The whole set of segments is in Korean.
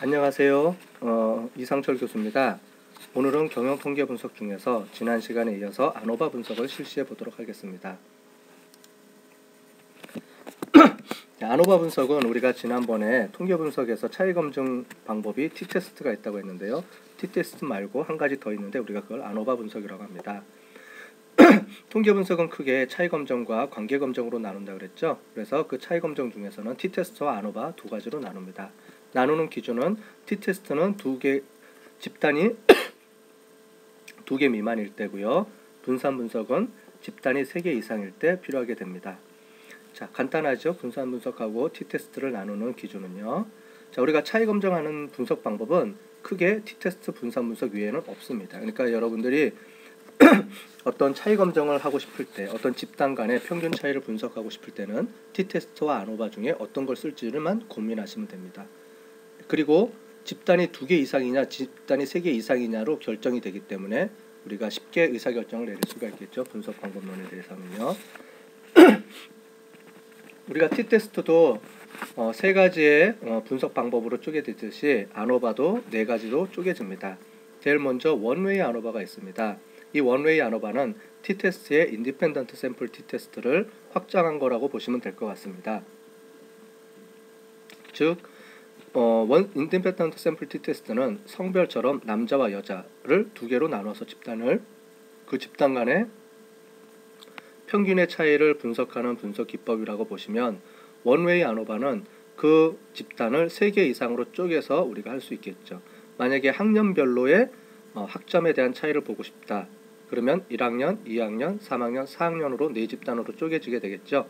안녕하세요. 이상철 교수입니다. 오늘은 경영 통계 분석 중에서 지난 시간에 이어서 아노바 분석을 실시해 보도록 하겠습니다. 아노바 분석은 우리가 지난번에 통계 분석에서 차이 검증 방법이 t-테스트가 있다고 했는데요. t-테스트 말고 한 가지 더 있는데 우리가 그걸 아노바 분석이라고 합니다. 통계 분석은 크게 차이 검증과 관계 검증으로 나눈다 그랬죠. 그래서 그 차이 검증 중에서는 t-테스트와 아노바 두 가지로 나눕니다. 나누는 기준은 t-테스트는 집단이 2개 미만일 때고요. 분산 분석은 집단이 3개 이상일 때 필요하게 됩니다. 자, 간단하죠. 분산 분석하고 t-테스트를 나누는 기준은요. 자, 우리가 차이 검증하는 분석 방법은 크게 t-테스트 분산 분석 외에는 없습니다. 그러니까 여러분들이 어떤 차이 검증을 하고 싶을 때, 어떤 집단 간의 평균 차이를 분석하고 싶을 때는 t-테스트와 아노바 중에 어떤 걸 쓸지를만 고민하시면 됩니다. 그리고 집단이 2개 이상이냐, 집단이 3개 이상이냐로 결정이 되기 때문에 우리가 쉽게 의사결정을 내릴 수가 있겠죠. 분석 방법론에 대해서는요. 우리가 t-테스트도 3가지의 분석 방법으로 쪼개지듯이 아노바도 4가지로 쪼개집니다. 제일 먼저 원웨이 아노바가 있습니다. 이 원웨이 아노바는 t-테스트의 인디펜던트 샘플 t-테스트를 확장한 거라고 보시면 될 것 같습니다. 즉 인디펜던트 샘플 t-테스트는 성별처럼 남자와 여자를 2개로 나눠서 그 집단 간의 평균의 차이를 분석하는 분석 기법이라고 보시면, 원웨이 아노바는 그 집단을 3개 이상으로 쪼개서 우리가 할 수 있겠죠. 만약에 학년별로의 학점에 대한 차이를 보고 싶다. 그러면 1학년, 2학년, 3학년, 4학년으로 4집단으로 쪼개지게 되겠죠.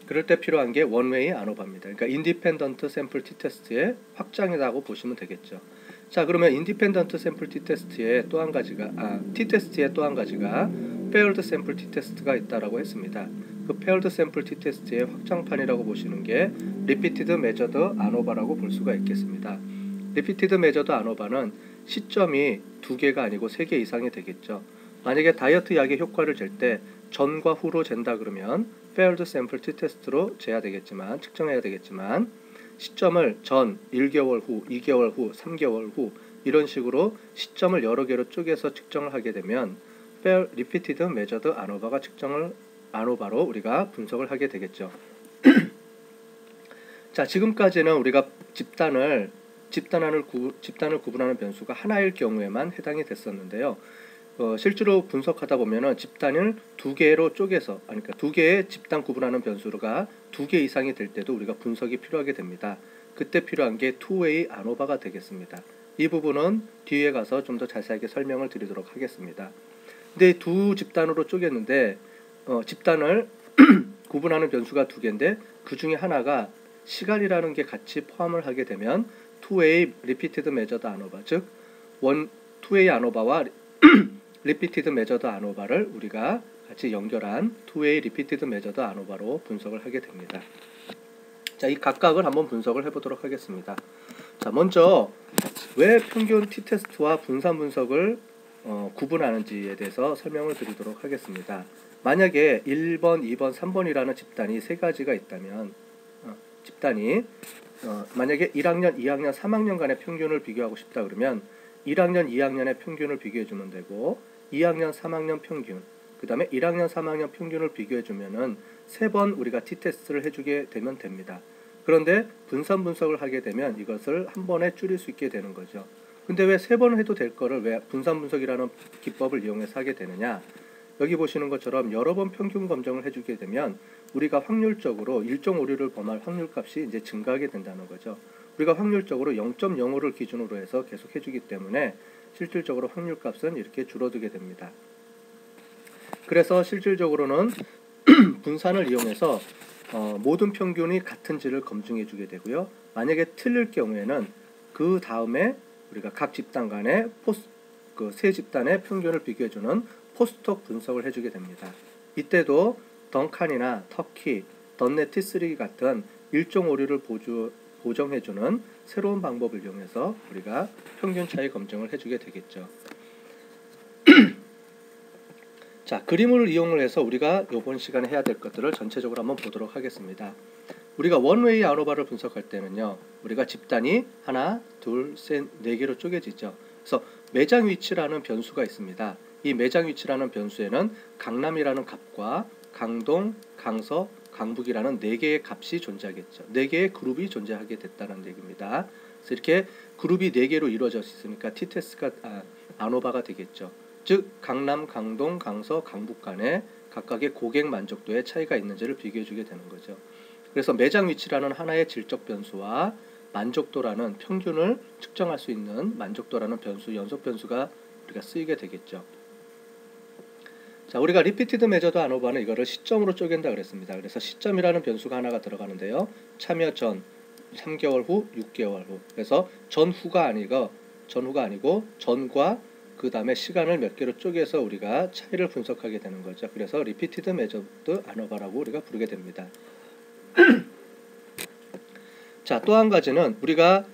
그럴 때 필요한 게 원웨이 아노바입니다. 그러니까 인디펜던트 샘플 t-테스트의 확장이라고 보시면 되겠죠. 자, 그러면 인디펜던트 샘플 t-테스트의 또 한 가지가 t-테스트의 또 한 가지가 페어드 샘플 t-테스트가 있다라고 했습니다. 그 페어드 샘플 t-테스트의 확장판이라고 보시는 게 리피티드 메저드 아노바라고 볼 수가 있겠습니다. 리피티드 메저드 아노바는 시점이 2개가 아니고 3개 이상이 되겠죠. 만약에 다이어트 약의 효과를 잴 때 전과 후로 잰다 그러면 페어드 샘플 t-테스트로 측정해야 되겠지만 시점을 전, 1개월 후, 2개월 후, 3개월 후 이런 식으로 시점을 여러 개로 쪼개서 측정을 하게 되면 리피티드 메저드 아노바로 우리가 분석을 하게 되겠죠. 자, 지금까지는 우리가 집단을 구분하는 변수가 하나일 경우에만 해당이 됐었는데요. 실제로 분석하다 보면은 집단을 2개로 쪼개서, 그러니까 2개의 집단 구분하는 변수가 2개 이상이 될 때도 우리가 분석이 필요하게 됩니다. 그때 필요한 게 투웨이 아노바가 되겠습니다. 이 부분은 뒤에 가서 좀 더 자세하게 설명을 드리도록 하겠습니다. 근데 두 집단으로 쪼갰는데 집단을 구분하는 변수가 2개인데 그 중에 하나가 시간이라는 게 같이 포함을 하게 되면 투웨이 리피티드 메저드 아노바, 즉 투웨이 아노바와 리피티드 메저드 아노바를 우리가 같이 연결한 투웨이 리피티드 메저드 아노바로 분석을 하게 됩니다. 자, 이 각각을 한번 분석을 해보도록 하겠습니다. 자, 먼저 왜 평균 t-테스트와 분산 분석을 구분하는지에 대해서 설명을 드리도록 하겠습니다. 만약에 1번, 2번, 3번이라는 집단이 3가지가 있다면 만약에 1학년, 2학년, 3학년 간의 평균을 비교하고 싶다 그러면 1학년, 2학년의 평균을 비교해 주면 되고 2학년, 3학년 평균, 그 다음에 1학년, 3학년 평균을 비교해 주면은 3번 우리가 t-테스트를 해주게 되면 됩니다. 그런데 분산 분석을 하게 되면 이것을 한 번에 줄일 수 있게 되는 거죠. 근데 왜 3번 해도 될 거를 왜 분산 분석이라는 기법을 이용해서 하게 되느냐? 여기 보시는 것처럼 여러 번 평균 검증을 해주게 되면 우리가 확률적으로 일정 오류를 범할 확률값이 이제 증가하게 된다는 거죠. 우리가 확률적으로 0.05를 기준으로 해서 계속 해주기 때문에 실질적으로 확률값은 이렇게 줄어들게 됩니다. 그래서 실질적으로는 분산을 이용해서 모든 평균이 같은지를 검증해 주게 되고요. 만약에 틀릴 경우에는 그 다음에 우리가 각 집단 간의 세 집단의 평균을 비교해주는 포스톡 분석을 해주게 됩니다. 이때도 덩칸이나 터키, 덧넷 T3 같은 일정 오류를 보정해주는 새로운 방법을 이용해서 우리가 평균 차이 검증을 해주게 되겠죠. 자, 그림을 이용을 해서 우리가 이번 시간에 해야 될 것들을 전체적으로 한번 보도록 하겠습니다. 우리가 원웨이 안오바를 분석할 때는요, 우리가 집단이 하나, 둘, 셋, 네 개로 쪼개지죠. 그래서 매장 위치라는 변수가 있습니다. 이 매장 위치라는 변수에는 강남이라는 값과 강동, 강서, 강북이라는 네 개의 값이 존재하겠죠. 네 개의 그룹이 존재하게 됐다는 얘기입니다. 그래서 이렇게 그룹이 네 개로 이루어져 있으니까 T테스트가 안오바가 되겠죠. 즉 강남, 강동, 강서, 강북 간에 각각의 고객 만족도의 차이가 있는지를 비교해주게 되는 거죠. 그래서 매장 위치라는 하나의 질적 변수와 만족도라는 평균을 측정할 수 있는 만족도라는 변수, 연속 변수가 우리가 쓰이게 되겠죠. 자, 우리가 리피티드 메저드 안오바는 이거를 시점으로 쪼갠다 그랬습니다. 그래서 시점이라는 변수가 하나가 들어가는데요. 참여 전, 3개월 후, 6개월 후. 그래서 전후가 아니고 전과 그 다음에 시간을 몇 개로 쪼개서 우리가 차이를 분석하게 되는 거죠. 그래서 리피티드 메저드 안오바라고 우리가 부르게 됩니다. 자, 또 한 가지는 우리가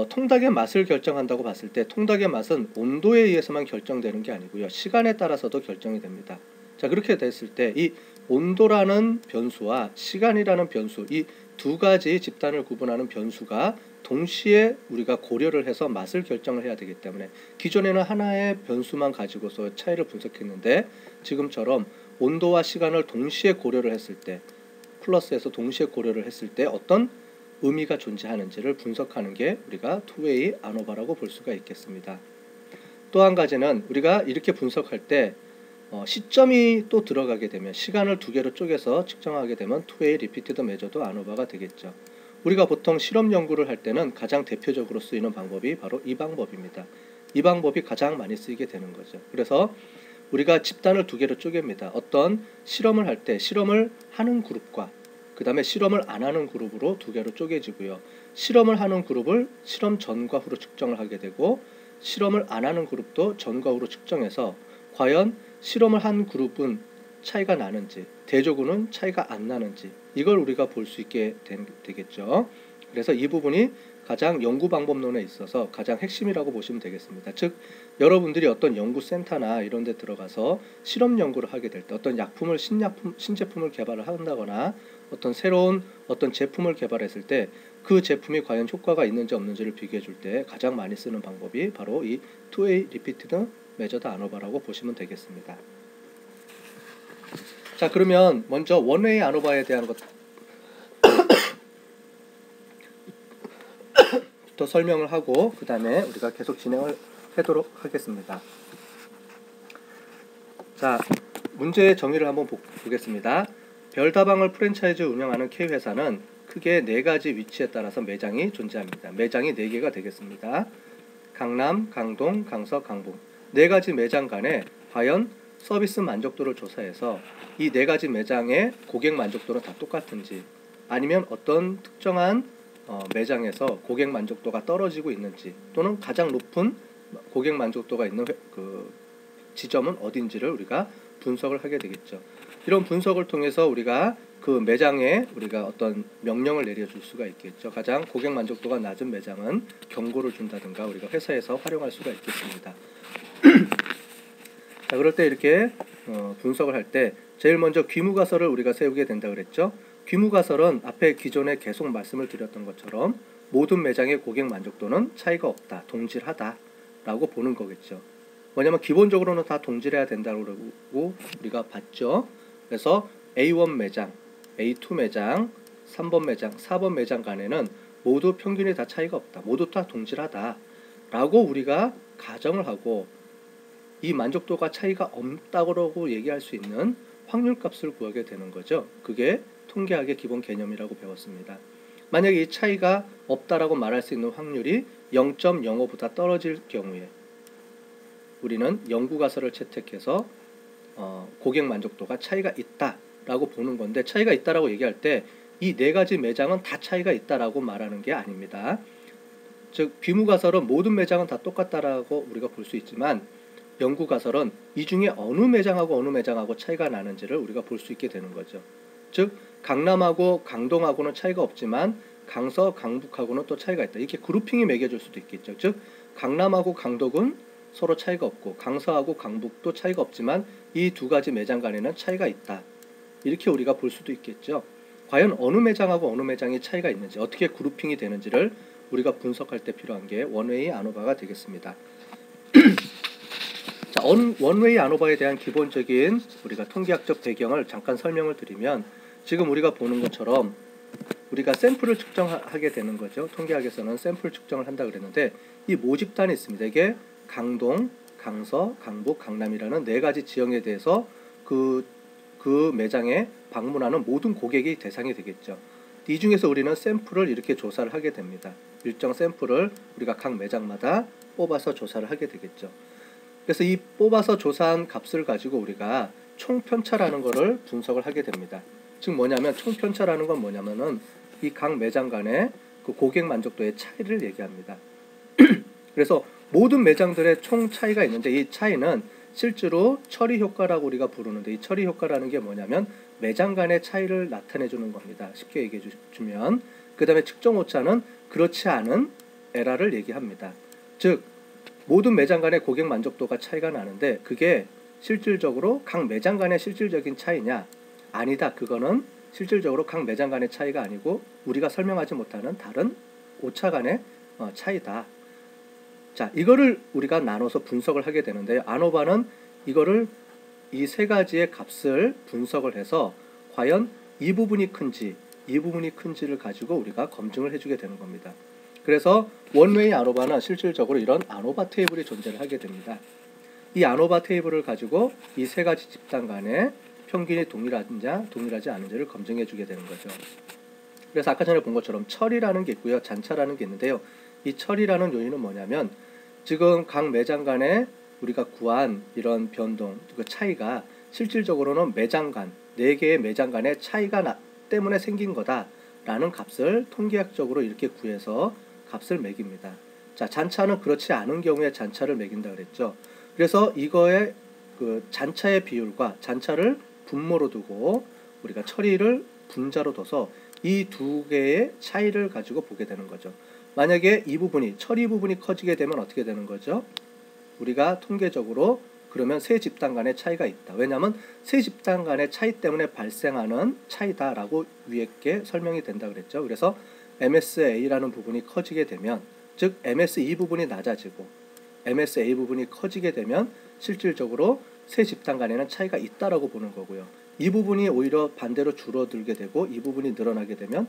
통닭의 맛을 결정한다고 봤을 때 통닭의 맛은 온도에 의해서만 결정되는 게 아니고요. 시간에 따라서도 결정이 됩니다. 자, 그렇게 됐을 때 이 온도라는 변수와 시간이라는 변수, 이 두 가지 집단을 구분하는 변수가 동시에 우리가 고려를 해서 맛을 결정을 해야 되기 때문에 기존에는 하나의 변수만 가지고서 차이를 분석했는데 지금처럼 온도와 시간을 동시에 고려를 했을 때 플러스에서 동시에 고려를 했을 때 어떤 의미가 존재하는지를 분석하는 게 우리가 투웨이 안오바라고 볼 수가 있겠습니다. 또 한 가지는 우리가 이렇게 분석할 때 시점이 또 들어가게 되면 시간을 두 개로 쪼개서 측정하게 되면 투웨이 리피티드 메저드 안오바가 되겠죠. 우리가 보통 실험 연구를 할 때는 가장 대표적으로 쓰이는 방법이 바로 이 방법입니다. 이 방법이 가장 많이 쓰이게 되는 거죠. 그래서 우리가 집단을 두 개로 쪼갭니다. 어떤 실험을 할 때 실험을 하는 그룹과 그 다음에 실험을 안 하는 그룹으로 두 개로 쪼개지고요. 실험을 하는 그룹을 실험 전과 후로 측정을 하게 되고 실험을 안 하는 그룹도 전과 후로 측정해서 과연 실험을 한 그룹은 차이가 나는지 대조군은 차이가 안 나는지 이걸 우리가 볼 수 있게 되겠죠. 그래서 이 부분이 가장 연구 방법론에 있어서 가장 핵심이라고 보시면 되겠습니다. 즉 여러분들이 어떤 연구센터나 이런 데 들어가서 실험 연구를 하게 될 때 어떤 약품을 신제품을 개발을 한다거나 어떤 새로운 어떤 제품을 개발했을 때 그 제품이 과연 효과가 있는지 없는지를 비교해 줄 때 가장 많이 쓰는 방법이 바로 이 투웨이 리피티드 메저드 안오바라고 보시면 되겠습니다. 자, 그러면 먼저 원웨이 안오바에 대한 것부터 설명을 하고 그 다음에 우리가 계속 진행을 하도록 하겠습니다. 자, 문제의 정의를 한번 보겠습니다. 별다방을 프랜차이즈 운영하는 K회사는 크게 네 가지 위치에 따라서 매장이 존재합니다. 매장이 네 개가 되겠습니다. 강남, 강동, 강서, 강북 네 가지 매장 간에 과연 서비스 만족도를 조사해서 이 네 가지 매장의 고객 만족도는 다 똑같은지 아니면 어떤 특정한 매장에서 고객 만족도가 떨어지고 있는지 또는 가장 높은 고객 만족도가 있는 그 지점은 어딘지를 우리가 분석을 하게 되겠죠. 이런 분석을 통해서 우리가 그 매장에 우리가 어떤 명령을 내려줄 수가 있겠죠. 가장 고객 만족도가 낮은 매장은 경고를 준다든가 우리가 회사에서 활용할 수가 있겠습니다. 자, 그럴 때 이렇게 분석을 할 때 제일 먼저 귀무가설을 우리가 세우게 된다 그랬죠. 귀무가설은 앞에 기존에 계속 말씀을 드렸던 것처럼 모든 매장의 고객 만족도는 차이가 없다, 동질하다 라고 보는 거겠죠. 뭐냐면 기본적으로는 다 동질해야 된다고 우리가 봤죠. 그래서 A1 매장, A2 매장, 3번 매장, 4번 매장 간에는 모두 평균이 다 차이가 없다, 모두 다 동질하다 라고 우리가 가정을 하고 이 만족도가 차이가 없다고 얘기할 수 있는 확률값을 구하게 되는 거죠. 그게 통계학의 기본 개념이라고 배웠습니다. 만약에 이 차이가 없다라고 말할 수 있는 확률이 0.05보다 떨어질 경우에 우리는 연구가설을 채택해서 고객 만족도가 차이가 있다라고 보는 건데 차이가 있다라고 얘기할 때 이 네 가지 매장은 다 차이가 있다라고 말하는 게 아닙니다. 즉 귀무가설은 모든 매장은 다 똑같다라고 우리가 볼 수 있지만 연구가설은 이 중에 어느 매장하고 차이가 나는지를 우리가 볼 수 있게 되는 거죠. 즉 강남하고 강동하고는 차이가 없지만 강서, 강북하고는 또 차이가 있다. 이렇게 그룹핑이 매겨질 수도 있겠죠. 즉 강남하고 강동은 서로 차이가 없고 강서하고 강북도 차이가 없지만 이 두 가지 매장 간에는 차이가 있다. 이렇게 우리가 볼 수도 있겠죠. 과연 어느 매장하고 어느 매장이 차이가 있는지, 어떻게 그룹핑이 되는지를 우리가 분석할 때 필요한 게 원웨이 아노바가 되겠습니다. 자, 원웨이 아노바에 대한 기본적인 우리가 통계학적 배경을 잠깐 설명을 드리면, 지금 우리가 보는 것처럼 우리가 샘플을 측정하게 되는 거죠. 통계학에서는 샘플 측정을 한다 그랬는데, 이 모집단이 있습니다. 이게 강동, 강서, 강북, 강남이라는 네 가지 지형에 대해서 그 매장에 방문하는 모든 고객이 대상이 되겠죠. 이 중에서 우리는 샘플을 이렇게 조사를 하게 됩니다. 일정 샘플을 우리가 각 매장마다 뽑아서 조사를 하게 되겠죠. 그래서 이 뽑아서 조사한 값을 가지고 우리가 총편차라는 것을 분석을 하게 됩니다. 즉 뭐냐면, 총편차라는 건 뭐냐면은 이 각 매장 간의 그 고객 만족도의 차이를 얘기합니다. 그래서 모든 매장들의 총 차이가 있는데, 이 차이는 실제로 처리 효과라고 우리가 부르는데, 이 처리 효과라는 게 뭐냐면 매장 간의 차이를 나타내 주는 겁니다. 쉽게 얘기해 주면, 그 다음에 측정 오차는 그렇지 않은 에러를 얘기합니다. 즉 모든 매장 간의 고객 만족도가 차이가 나는데, 그게 실질적으로 각 매장 간의 실질적인 차이냐? 아니다. 그거는 실질적으로 각 매장 간의 차이가 아니고 우리가 설명하지 못하는 다른 오차 간의 차이다. 자, 이거를 우리가 나눠서 분석을 하게 되는데요. 아노바는 이거를 이 세 가지의 값을 분석을 해서 과연 이 부분이 큰지 이 부분이 큰지를 가지고 우리가 검증을 해주게 되는 겁니다. 그래서 원웨이 아노바는 실질적으로 이런 아노바 테이블이 존재를 하게 됩니다. 이 아노바 테이블을 가지고 이 세 가지 집단 간의 평균이 동일하지 않은지를 검증해 주게 되는 거죠. 그래서 아까 전에 본 것처럼 철이라는 게 있고요, 잔차라는 게 있는데요. 이 철이라는 요인은 뭐냐면, 지금 각 매장 간에 우리가 구한 이런 변동, 그 차이가 실질적으로는 매장 간, 4개의 매장 간의 차이가 때문에 생긴 거다라는 값을 통계학적으로 이렇게 구해서 값을 매깁니다. 자, 잔차는 그렇지 않은 경우에 잔차를 매긴다 그랬죠. 그래서 이거의 그 잔차의 비율과 잔차를 분모로 두고 우리가 처리를 분자로 둬서 이 두 개의 차이를 가지고 보게 되는 거죠. 만약에 이 부분이, 처리 부분이 커지게 되면 어떻게 되는 거죠? 우리가 통계적으로 그러면 세 집단 간의 차이가 있다. 왜냐하면 세 집단 간의 차이 때문에 발생하는 차이다라고 위에 게 설명이 된다 그랬죠. 그래서 MSA라는 부분이 커지게 되면, 즉 MSE 부분이 낮아지고 MSA 부분이 커지게 되면 실질적으로 세 집단 간에는 차이가 있다라고 보는 거고요. 이 부분이 오히려 반대로 줄어들게 되고 이 부분이 늘어나게 되면,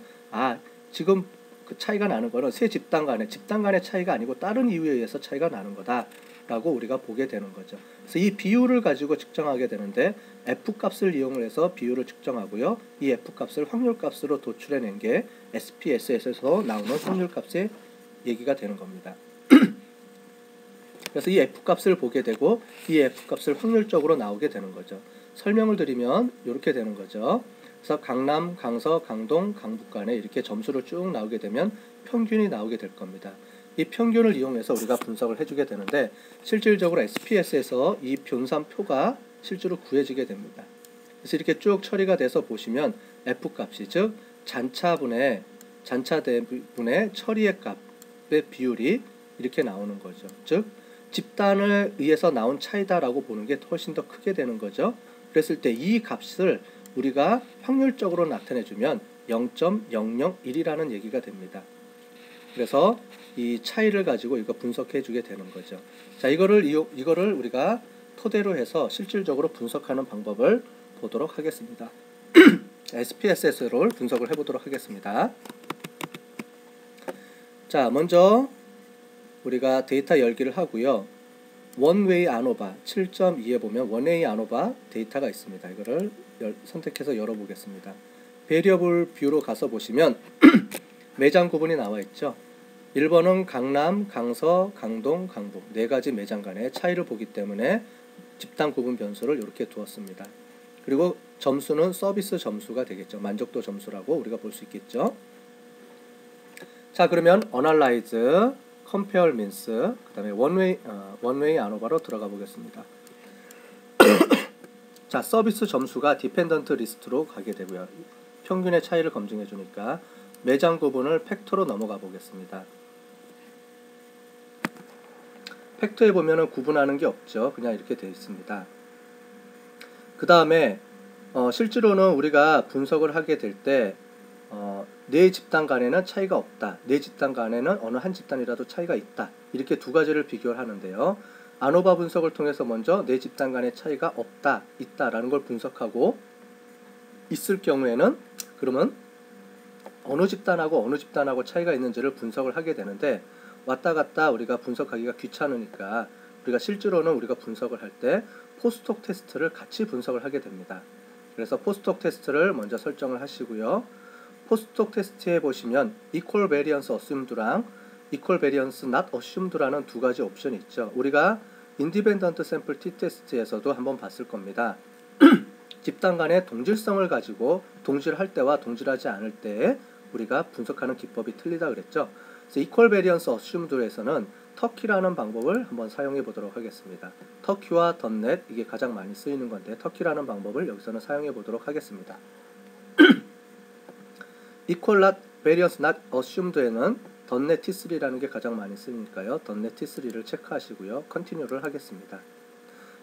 지금 그 차이가 나는 거는 세 집단 간의 차이가 아니고 다른 이유에 의해서 차이가 나는 거다라고 우리가 보게 되는 거죠. 그래서 이 비율을 가지고 측정하게 되는데, F값을 이용을 해서 비율을 측정하고요. 이 F값을 확률값으로 도출해낸 게 SPSS에서 나오는 확률값의 얘기가 되는 겁니다. 그래서 이 F값을 보게 되고 이 F값을 확률적으로 나오게 되는 거죠. 설명을 드리면 이렇게 되는 거죠. 그래서 강남, 강서, 강동, 강북 간에 이렇게 점수를 쭉 나오게 되면 평균이 나오게 될 겁니다. 이 평균을 이용해서 우리가 분석을 해주게 되는데, 실질적으로 SPS에서 이 변산표가 실제로 구해지게 됩니다. 그래서 이렇게 쭉 처리가 돼서 보시면 F값이, 즉 잔차분의 처리의 값의 비율이 이렇게 나오는 거죠. 즉 집단을 의해서 나온 차이다라고 보는 게 훨씬 더 크게 되는 거죠. 그랬을 때 이 값을 우리가 확률적으로 나타내주면 0.001이라는 얘기가 됩니다. 그래서 이 차이를 가지고 이거 분석해 주게 되는 거죠. 자, 이거를 우리가 토대로 해서 실질적으로 분석하는 방법을 보도록 하겠습니다. SPSS를 분석을 해보도록 하겠습니다. 자, 먼저 우리가 데이터 열기를 하고요. 원웨이 아노바 7.2에 보면 원웨이 아노바 데이터가 있습니다. 이거를 선택해서 열어보겠습니다. 베리어블 뷰로 가서 보시면 매장 구분이 나와 있죠. 1번은 강남, 강서, 강동, 강북 네 가지 매장 간의 차이를 보기 때문에 집단 구분 변수를 이렇게 두었습니다. 그리고 점수는 서비스 점수가 되겠죠. 만족도 점수라고 우리가 볼 수 있겠죠. 자, 그러면 Analyze, Compare Means, 그 다음에 원웨이 아노바로 들어가 보겠습니다. 자, 서비스 점수가 디펜던트 리스트로 가게 되고요. 평균의 차이를 검증해 주니까 매장 구분을 팩터로 넘어가 보겠습니다. 팩터에 보면은 구분하는 게 없죠. 그냥 이렇게 되어 있습니다. 그 다음에 실제로는 우리가 분석을 하게 될 때 네 집단 간에는 차이가 없다. 네 집단 간에는 어느 한 집단이라도 차이가 있다. 이렇게 두 가지를 비교를 하는데요. 아노바 분석을 통해서 먼저 네 집단 간의 차이가 없다, 있다라는 걸 분석하고 있을 경우에는 그러면 어느 집단하고 차이가 있는지를 분석을 하게 되는데 왔다 갔다 우리가 분석하기가 귀찮으니까 우리가 실제로는 우리가 분석을 할 때 포스톡 테스트를 같이 분석을 하게 됩니다. 그래서 포스톡 테스트를 먼저 설정을 하시고요. 포스톡 테스트에 보시면 equal variance assumed랑 equal variance not assumed라는 두 가지 옵션이 있죠. 우리가 independent sample t-테스트에서도 한번 봤을 겁니다. 집단 간의 동질성을 가지고 동질할 때와 동질하지 않을 때에 우리가 분석하는 기법이 틀리다 그랬죠. 그래서 equal variance assumed에서는 터키라는 방법을 한번 사용해 보도록 하겠습니다. 터키와 덧넷 이게 가장 많이 쓰이는 건데 터키라는 방법을 여기서는 사용해 보도록 하겠습니다. equal not variance not assumed에는 덧넷 T3라는 게 가장 많이 쓰니까요. 덧넷 T3를 체크하시고요. 컨티뉴를 하겠습니다.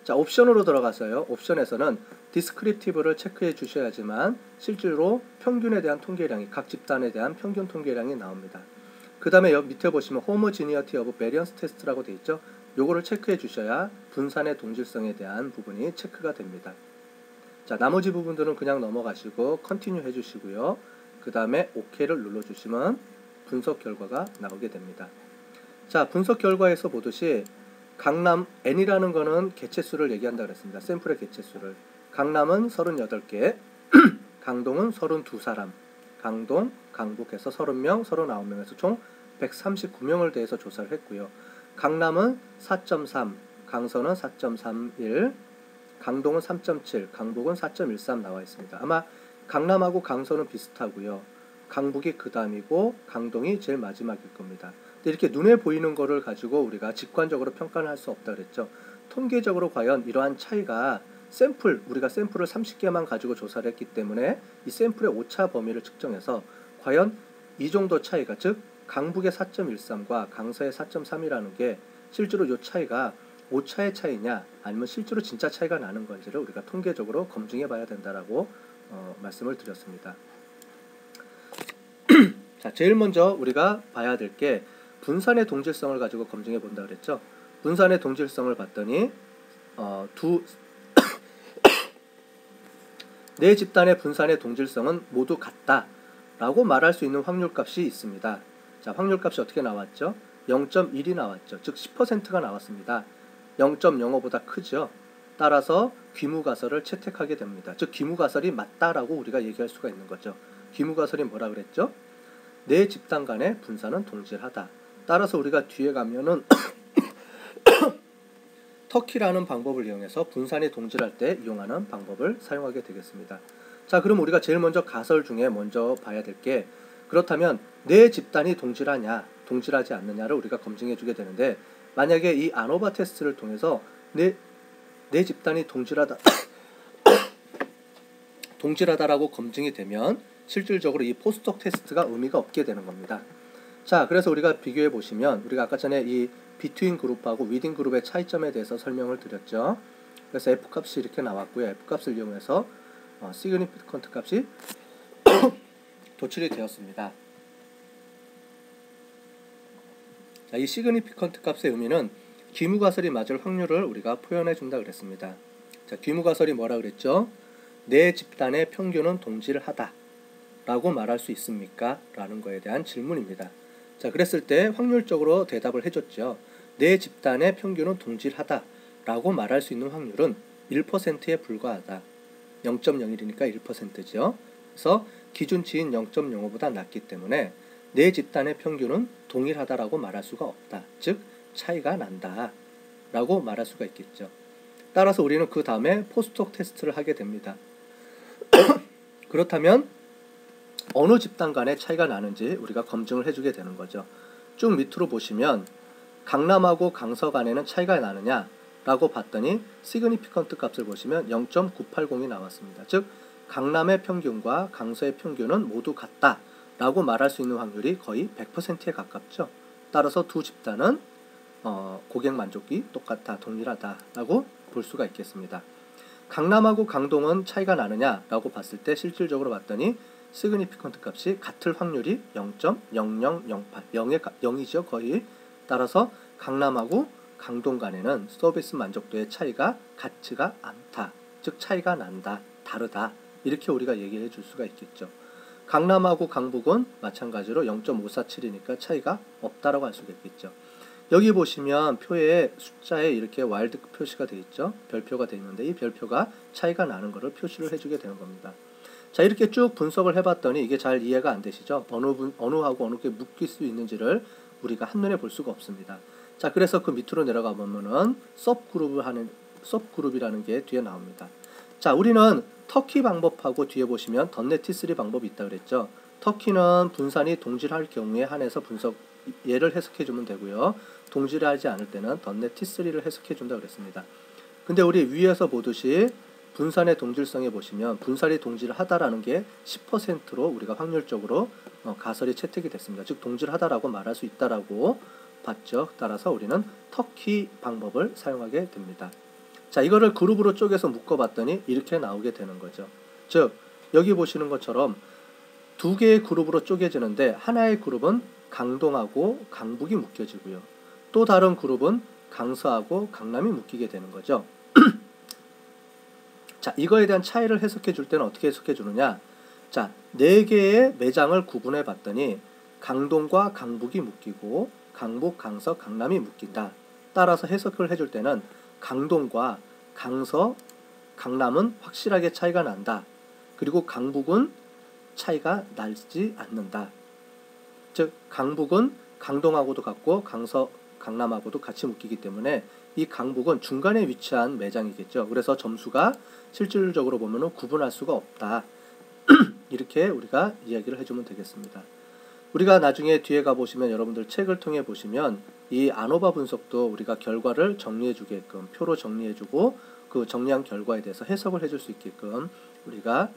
자, 옵션으로 들어가서요. 옵션에서는 디스크립티브를 체크해 주셔야지만 실제로 평균에 대한 통계량이 각 집단에 대한 평균 통계량이 나옵니다. 그 다음에 여기 밑에 보시면 homogeneity of variance test라고 되어 있죠. 요거를 체크해 주셔야 분산의 동질성에 대한 부분이 체크가 됩니다. 자, 나머지 부분들은 그냥 넘어가시고 컨티뉴 해주시고요. 그 다음에 OK를 눌러주시면 분석 결과가 나오게 됩니다. 자, 분석 결과에서 보듯이 강남 N이라는 거는 개체수를 얘기한다 그랬습니다. 샘플의 개체수를. 강남은 38개, 강동은 32사람, 강동, 강북에서 30명, 39명에서 총 139명을 대해서 조사를 했고요. 강남은 4.3, 강서는 4.31, 강동은 3.7, 강북은 4.13 나와 있습니다. 아마 강남하고 강서는 비슷하고요. 강북이 그 다음이고 강동이 제일 마지막일 겁니다. 근데 이렇게 눈에 보이는 거를 가지고 우리가 직관적으로 평가를 할 수 없다 그랬죠. 통계적으로 과연 이러한 차이가 우리가 샘플을 30개만 가지고 조사를 했기 때문에 이 샘플의 오차 범위를 측정해서 과연 이 정도 차이가, 즉 강북의 4.13과 강서의 4.3이라는 게 실제로 이 차이가 오차의 차이냐 아니면 실제로 진짜 차이가 나는 건지를 우리가 통계적으로 검증해 봐야 된다라고 말씀을 드렸습니다. 자, 제일 먼저 우리가 봐야 될 게 분산의 동질성을 가지고 검증해 본다 그랬죠. 분산의 동질성을 봤더니 네 집단의 분산의 동질성은 모두 같다라고 말할 수 있는 확률값이 있습니다. 자, 확률값이 어떻게 나왔죠? 0.1이 나왔죠. 즉 10%가 나왔습니다. 0.05보다 크죠. 따라서 귀무가설을 채택하게 됩니다. 즉 귀무가설이 맞다라고 우리가 얘기할 수가 있는 거죠. 귀무가설이 뭐라 그랬죠? 네 집단 간의 분산은 동질하다. 따라서 우리가 뒤에 가면은 터키라는 방법을 이용해서 분산이 동질할 때 이용하는 방법을 사용하게 되겠습니다. 자, 그럼 우리가 제일 먼저 가설 중에 먼저 봐야 될 게 그렇다면 네 집단이 동질하냐 동질하지 않느냐를 우리가 검증해 주게 되는데 만약에 이 아노바 테스트를 통해서 네 집단이 동질하다라고 검증이 되면 실질적으로 이 포스톡 테스트가 의미가 없게 되는 겁니다. 자, 그래서 우리가 비교해 보시면 우리가 아까 전에 이 비트윈 그룹하고 위딘 그룹의 차이점에 대해서 설명을 드렸죠. 그래서 F값이 이렇게 나왔고요. F값을 이용해서 시그니피컨트 값이 도출이 되었습니다. 자, 이 시그니피컨트 값의 의미는 귀무가설이 맞을 확률을 우리가 표현해 준다 그랬습니다. 자, 귀무가설이 뭐라 그랬죠? 네 집단의 평균은 동질하다 라고 말할 수 있습니까? 라는 거에 대한 질문입니다. 자, 그랬을 때 확률적으로 대답을 해줬죠. 네 집단의 평균은 동질하다 라고 말할 수 있는 확률은 1%에 불과하다. 0.01이니까 1%죠. 그래서 기준치인 0.05보다 낮기 때문에 네 집단의 평균은 동일하다라고 말할 수가 없다. 즉 차이가 난다 라고 말할 수가 있겠죠. 따라서 우리는 그 다음에 포스톡 테스트를 하게 됩니다. 그렇다면 어느 집단 간의 차이가 나는지 우리가 검증을 해주게 되는 거죠. 쭉 밑으로 보시면 강남하고 강서 간에는 차이가 나느냐 라고 봤더니 시그니피컨트 값을 보시면 0.980이 나왔습니다. 즉 강남의 평균과 강서의 평균은 모두 같다 라고 말할 수 있는 확률이 거의 100%에 가깝죠. 따라서 두 집단은 고객 만족이 똑같다, 동일하다 라고 볼 수가 있겠습니다. 강남하고 강동은 차이가 나느냐 라고 봤을 때 실질적으로 봤더니 시그니피컨트 값이 같을 확률이 0.0008 0이죠 거의. 따라서 강남하고 강동 간에는 서비스 만족도의 차이가 같지가 않다. 즉 차이가 난다. 다르다. 이렇게 우리가 얘기해 줄 수가 있겠죠. 강남하고 강북은 마찬가지로 0.547이니까 차이가 없다라고 할 수가 있겠죠. 여기 보시면 표에 숫자에 이렇게 와일드 표시가 되어 있죠. 별표가 되어 있는데 이 별표가 차이가 나는 것을 표시를 해주게 되는 겁니다. 자, 이렇게 쭉 분석을 해봤더니 이게 잘 이해가 안 되시죠? 어느하고 어느 게 묶일 수 있는지를 우리가 한눈에 볼 수가 없습니다. 자, 그래서 그 밑으로 내려가 보면은 서브그룹이라는 게 뒤에 나옵니다. 자, 우리는 터키 방법하고 뒤에 보시면 덧넷 T3 방법이 있다 그랬죠. 터키는 분산이 동질할 경우에 한해서 분석 얘를 해석해 주면 되고요. 동질하지 않을 때는 덧넷 T3를 해석해 준다 그랬습니다. 근데 우리 위에서 보듯이 분산의 동질성에 보시면 분산이 동질하다라는 게 10%로 우리가 확률적으로 가설이 채택이 됐습니다. 즉 동질하다라고 말할 수 있다라고 봤죠. 따라서 우리는 터키 방법을 사용하게 됩니다. 자, 이거를 그룹으로 쪼개서 묶어봤더니 이렇게 나오게 되는 거죠. 즉 여기 보시는 것처럼 두 개의 그룹으로 쪼개지는데 하나의 그룹은 강동하고 강북이 묶여지고요. 또 다른 그룹은 강서하고 강남이 묶이게 되는 거죠. 자, 이거에 대한 차이를 해석해 줄 때는 어떻게 해석해 주느냐. 자, 4개의 매장을 구분해 봤더니 강동과 강북이 묶이고 강북, 강서, 강남이 묶인다. 따라서 해석을 해줄 때는 강동과 강서, 강남은 확실하게 차이가 난다. 그리고 강북은 차이가 나지 않는다. 즉 강북은 강동하고도 같고 강서, 강남하고도 같이 묶이기 때문에 이 강북은 중간에 위치한 매장이겠죠. 그래서 점수가 실질적으로 보면 구분할 수가 없다. 이렇게 우리가 이야기를 해주면 되겠습니다. 우리가 나중에 뒤에 가보시면 여러분들 책을 통해 보시면 이 아노바 분석도 우리가 결과를 정리해 주게끔 표로 정리해 주고 그 정리한 결과에 대해서 해석을 해줄 수 있게끔 우리가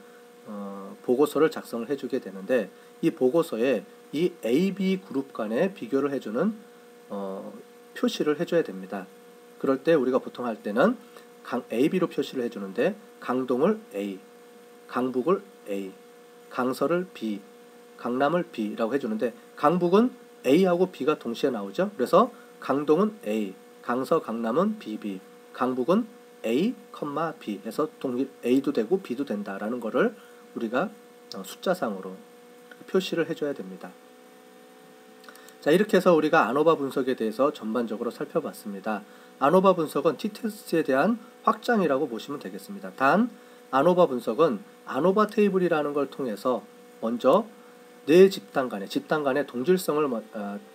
보고서를 작성을 해주게 되는데 이 보고서에 이 A, B 그룹 간의 비교를 해주는 표시를 해줘야 됩니다. 그럴 때 우리가 보통 할 때는 A, B로 표시를 해주는데 강동을 A, 강북을 A, 강서를 B, 강남을 B라고 해주는데 강북은 A하고 B가 동시에 나오죠. 그래서 강동은 A, 강서, 강남은 BB, 강북은 A, B 해서 동일 A도 되고 B도 된다라는 거를 우리가 숫자상으로 표시를 해줘야 됩니다. 자, 이렇게 해서 우리가 아노바 분석에 대해서 전반적으로 살펴봤습니다. 아노바 분석은 T-테스트에 대한 확장이라고 보시면 되겠습니다. 단 아노바 분석은 아노바 테이블이라는 걸 통해서 먼저 네 집단 간의 동질성을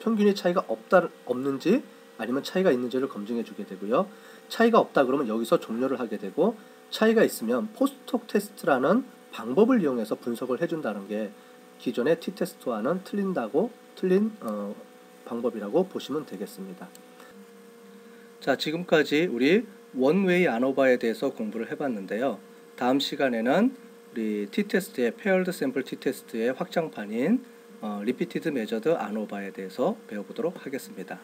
평균의 차이가 없는지 아니면 차이가 있는지를 검증해 주게 되고요. 차이가 없다 그러면 여기서 종료를 하게 되고 차이가 있으면 포스트톡 테스트라는 방법을 이용해서 분석을 해준다는 게 기존의 T-테스트와는 틀린 방법이라고 보시면 되겠습니다. 자, 지금까지 우리 원웨이 아노바에 대해서 공부를 해봤는데요. 다음 시간에는 우리 T-테스트의 페어드 샘플 T-테스트의 확장판인 리피티드 메저드 아노바에 대해서 배워보도록 하겠습니다.